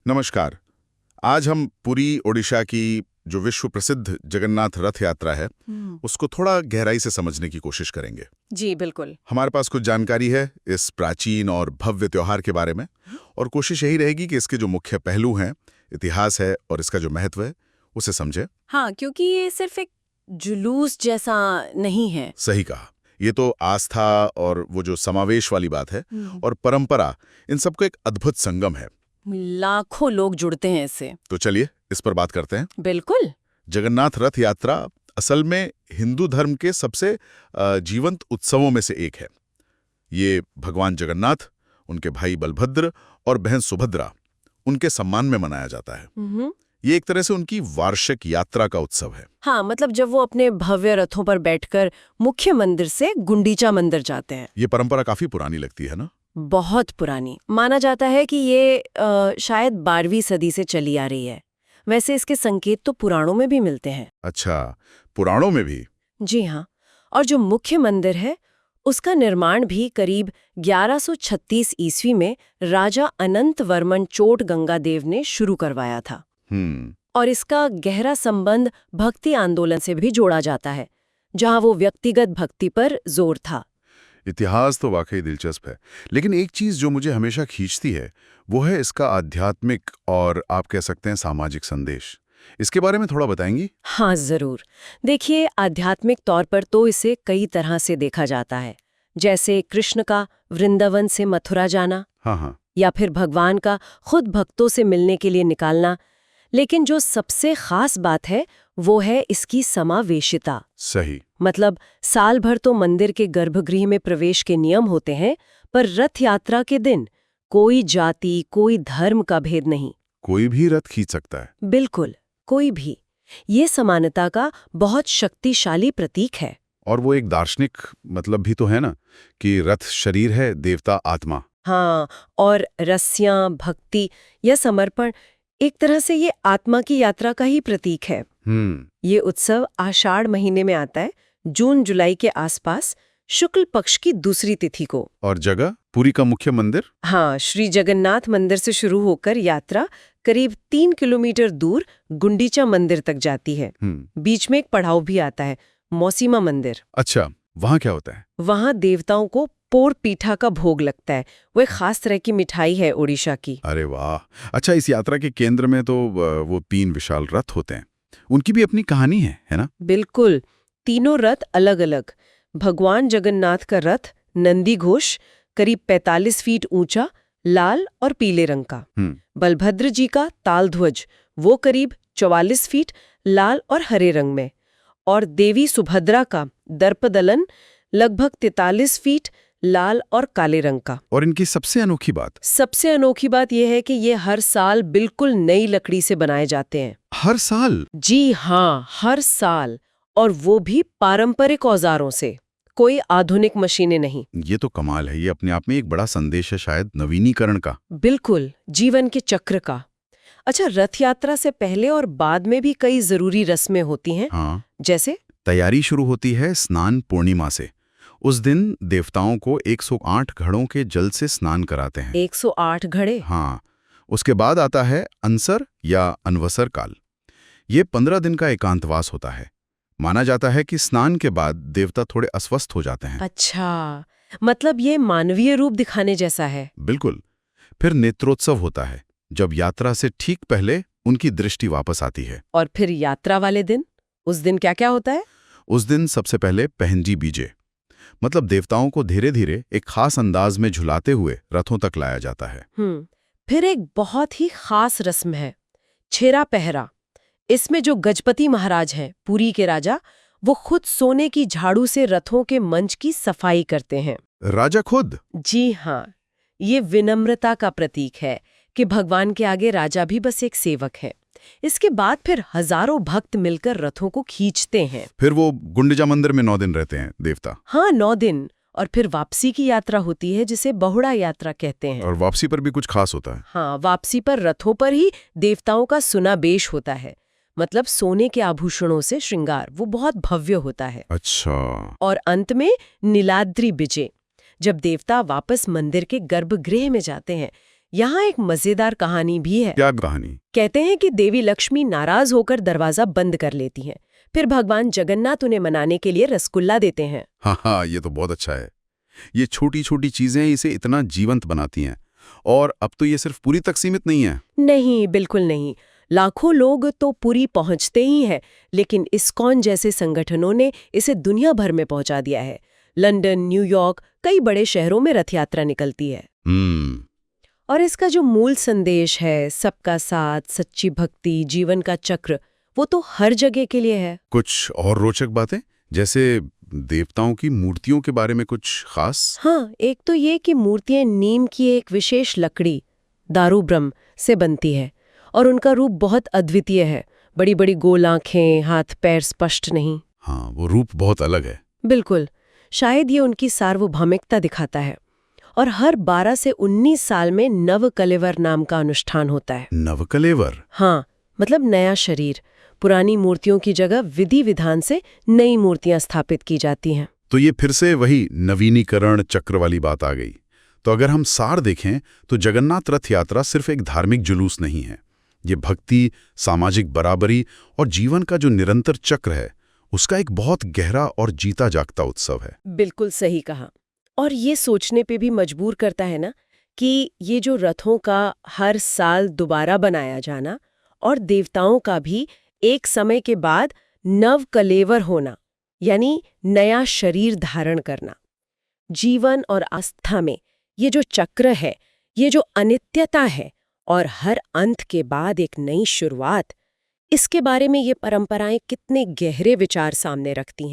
नमस्कार। आज हम पुरी ओडिशा की जो विश्व प्रसिद्ध जगन्नाथ रथ यात्रा है उसको थोड़ा गहराई से समझने की कोशिश करेंगे। जी बिल्कुल। हमारे पास कुछ जानकारी है इस प्राचीन और भव्य त्योहार के बारे में, और कोशिश यही रहेगी कि इसके जो मुख्य पहलू हैं, इतिहास है और इसका जो महत्व है उसे समझे। हाँ, क्योंकि ये सिर्फ एक जुलूस जैसा नहीं है। सही कहा, ये तो आस्था और वो जो समावेश वाली बात है और परंपरा, इन सबका एक अद्भुत संगम है। लाखों लोग जुड़ते हैं इससे। तो चलिए इस पर बात करते हैं। बिल्कुल। जगन्नाथ रथ यात्रा असल में हिंदू धर्म के सबसे जीवंत उत्सवों में से एक है। ये भगवान जगन्नाथ, उनके भाई बलभद्र और बहन सुभद्रा, उनके सम्मान में मनाया जाता है। ये एक तरह से उनकी वार्षिक यात्रा का उत्सव है। हाँ, मतलब जब वो अपने भव्य रथों पर बैठकर मुख्य मंदिर से गुंडीचा मंदिर जाते हैं। ये परंपरा काफी पुरानी लगती है ना? बहुत पुरानी। माना जाता है कि ये शायद 12वीं सदी से चली आ रही है। वैसे इसके संकेत तो पुराणों में भी मिलते हैं। अच्छा, पुराणों में भी? जी हाँ। और जो मुख्य मंदिर है उसका निर्माण भी करीब 1136 ईस्वी में राजा अनंत वर्मन चोट गंगादेव ने शुरू करवाया था। और इसका गहरा संबंध भक्ति आंदोलन से भी जोड़ा जाता है, जहां वो व्यक्तिगत भक्ति पर जोर था। इतिहास तो वाकई दिलचस्प है, लेकिन एक चीज जो मुझे हमेशा खींचती है वो है इसका आध्यात्मिक और आप कह सकते हैं सामाजिक संदेश। इसके बारे में थोड़ा बताएंगी? हाँ जरूर। देखिए, आध्यात्मिक तौर पर तो इसे कई तरह से देखा जाता है, जैसे कृष्ण का वृंदावन से मथुरा जाना। हाँ, या फिर भगवान का खुद भक्तों से मिलने के लिए निकालना। लेकिन जो सबसे खास बात है वो है इसकी समावेशिता। सही। मतलब साल भर तो मंदिर के गर्भगृह में प्रवेश के नियम होते हैं, पर रथ यात्रा के दिन कोई जाति, कोई धर्म का भेद नहीं। कोई भी रथ खींच सकता है? बिल्कुल, कोई भी। ये समानता का बहुत शक्तिशाली प्रतीक है। और वो एक दार्शनिक मतलब भी तो है ना, कि रथ शरीर है, देवता आत्मा। हाँ, और रस्सियां, भक्ति या समर्पण, एक तरह से ये आत्मा की यात्रा का ही प्रतीक है। ये उत्सव आषाढ़ महीने में आता है, जून जुलाई के आसपास, शुक्ल पक्ष की दूसरी तिथि को। और जगह पुरी का मुख्य मंदिर? हाँ, श्री जगन्नाथ मंदिर से शुरू होकर यात्रा करीब 3 किलोमीटर दूर गुंडीचा मंदिर तक जाती है। बीच में एक पड़ाव भी आता है, मौसीमा मंदिर। अच्छा, वहाँ क्या होता है? वहाँ देवताओं को पोर पीठा का भोग लगता है। वो एक खास तरह की मिठाई है ओडिशा की। अरे वाह! अच्छा, इस यात्रा के केंद्र में तो वो 3 विशाल रथ होते हैं। उनकी भी अपनी कहानी है ना? बिल्कुल। तीनों रथ अलग अलग। भगवान जगन्नाथ का रथ नंदी घोष करीब 45 फीट ऊंचा, लाल और पीले रंग का। बलभद्र जी का ताल ध्वज, वो करीब 44 फीट, लाल और हरे रंग में। और देवी सुभद्रा का दर्पदलन लगभग 43 फीट, लाल और काले रंग का। और इनकी सबसे अनोखी बात? सबसे अनोखी बात यह है कि ये हर साल बिल्कुल नई लकड़ी से बनाए जाते हैं। हर साल? जी हाँ, हर साल। और वो भी पारंपरिक औजारों से, कोई आधुनिक मशीनें नहीं। ये तो कमाल है। ये अपने आप में एक बड़ा संदेश है शायद नवीनीकरण का। बिल्कुल, जीवन के चक्र का। अच्छा, रथ यात्रा से पहले और बाद में भी कई जरूरी रस्में होती हैं। हाँ। जैसे तैयारी शुरू होती है स्नान पूर्णिमा से। उस दिन देवताओं को 108 घड़ों के जल से स्नान कराते हैं। 108 घड़े? हाँ। उसके बाद आता है अनसर या अनवसर काल। ये 15 दिन का एकांतवास होता है। माना जाता है कि स्नान के बाद देवता थोड़े अस्वस्थ हो जाते हैं। अच्छा, मतलब ये मानवीय रूप दिखाने जैसा है। बिल्कुल। फिर नेत्रोत्सव होता है, जब यात्रा से ठीक पहले उनकी दृष्टि वापस आती है। और फिर यात्रा वाले दिन, उस दिन क्या क्या होता है? उस दिन सबसे पहले पहंजी बीजे, मतलब देवताओं को धीरे धीरे एक खास अंदाज में झुलाते हुए रथों तक लाया जाता है। फिर एक बहुत ही खास रस्म है, छेरा पहरा। इसमें जो गजपति महाराज हैं, पुरी के राजा, वो खुद सोने की झाड़ू से रथों के मंच की सफाई करते हैं। राजा खुद? जी हाँ। ये विनम्रता का प्रतीक है कि भगवान के आगे राजा भी बस एक सेवक है। इसके बाद फिर हजारों भक्त मिलकर रथों को खींचते हैं। फिर वो गुंडीचा मंदिर में 9 दिन रहते हैं देवता? हाँ, 9 दिन। और फिर वापसी की यात्रा होती है, जिसे बहुड़ा यात्रा कहते हैं। और वापसी पर भी कुछ खास होता है? हाँ, वापसी पर रथों पर ही देवताओं का सुनाबेश होता है। मतलब सोने के आभूषणों से श्रृंगार, वो बहुत भव्य होता है। अच्छा। और अंत में नीलाद्रि विजय, जब देवता वापस मंदिर के गर्भगृह में जाते हैं। यहाँ एक मजेदार कहानी भी है। क्या कहानी? कहते हैं कि देवी लक्ष्मी नाराज होकर दरवाजा बंद कर लेती हैं। फिर भगवान जगन्नाथ उन्हें मनाने के लिए रसगुल्ला देते हैं। हाँ, ये तो बहुत अच्छा है। ये छोटी छोटी चीजें इसे इतना जीवंत बनाती हैं। और अब तो ये सिर्फ पुरी तक सीमित नहीं है। नहीं, बिल्कुल नहीं। लाखों लोग तो पुरी पहुंचते ही हैं, लेकिन इस्कॉन जैसे संगठनों ने इसे दुनिया भर में पहुंचा दिया है। लंदन, न्यूयॉर्क, कई बड़े शहरों में रथ यात्रा निकलती है। और इसका जो मूल संदेश है, सबका साथ, सच्ची भक्ति, जीवन का चक्र, वो तो हर जगह के लिए है। कुछ और रोचक बातें, जैसे देवताओं की मूर्तियों के बारे में कुछ खास? हाँ, एक तो ये कि मूर्तियां नीम की एक विशेष लकड़ी, दारू ब्रह्म, से बनती है और उनका रूप बहुत अद्वितीय है। बड़ी बड़ी गोल आंखें, हाथ पैर स्पष्ट नहीं। हाँ, वो रूप बहुत अलग है। बिल्कुल, शायद ये उनकी सार्वभौमिकता दिखाता है। और हर 12 से 19 साल में नवकलेवर नाम का अनुष्ठान होता है। नवकलेवर? हाँ, मतलब नया शरीर। पुरानी मूर्तियों की जगह विधि विधान से नई मूर्तियां स्थापित की जाती हैं। तो ये फिर से वही नवीनीकरण चक्र वाली बात आ गई। तो अगर हम सार देखें तो जगन्नाथ रथ यात्रा सिर्फ एक धार्मिक जुलूस नहीं है। ये भक्ति, सामाजिक बराबरी और जीवन का जो निरंतर चक्र है, उसका एक बहुत गहरा और जीता जागता उत्सव है। बिल्कुल सही कहा। और ये सोचने पे भी मजबूर करता है ना कि ये जो रथों का हर साल दोबारा बनाया जाना और देवताओं का भी एक समय के बाद नव कलेवर होना, यानी नया शरीर धारण करना, जीवन और आस्था में ये जो चक्र है, ये जो अनित्यता है और हर अंत के बाद एक नई शुरुआत, इसके बारे में ये परंपराएं कितने गहरे विचार सामने रखती हैं।